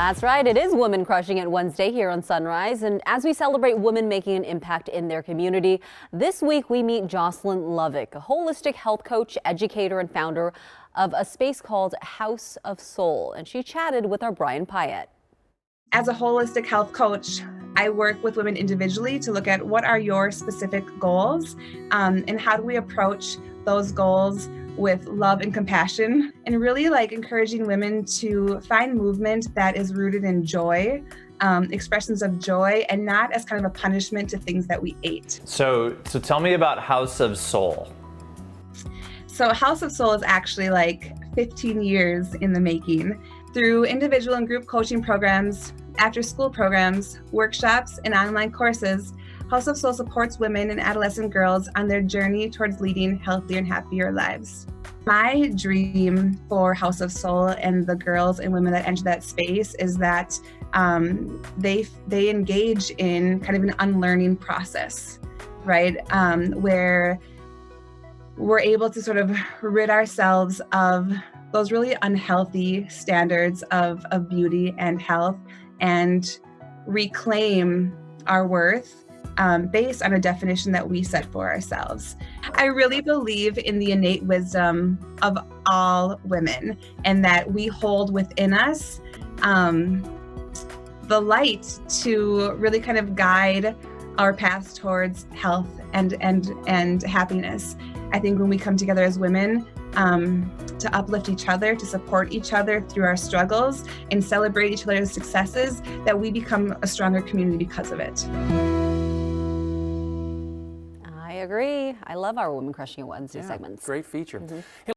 That's right. It is Women Crushing It Wednesday here on Sunrise. And as we celebrate women making an impact in their community, this week we meet Jocelyn Lovick, a holistic health coach, educator, and founder of a space called House of Soul. And she chatted with our Brian Pyatt. As a holistic health coach, I work with women individually to look at what are your specific goals and how do we approach those goals with love and compassion, and really encouraging women to find movement that is rooted in joy, expressions of joy, and not as kind of a punishment to things that we ate. So tell me about House of Soul. So House of Soul is actually 15 years in the making. Through individual and group coaching programs, after school programs, workshops, and online courses, House of Soul supports women and adolescent girls on their journey towards leading healthier and happier lives. My dream for House of Soul and the girls and women that enter that space is that they engage in kind of an unlearning process, right? Where we're able to sort of rid ourselves of those really unhealthy standards of beauty and health and reclaim our worth based on a definition that we set for ourselves. I really believe in the innate wisdom of all women and that we hold within us the light to really kind of guide our paths towards health and happiness. I think when we come together as women to uplift each other, to support each other through our struggles and celebrate each other's successes, that we become a stronger community because of it. I agree. I love our Women Crushing It Wednesday segments. Great feature.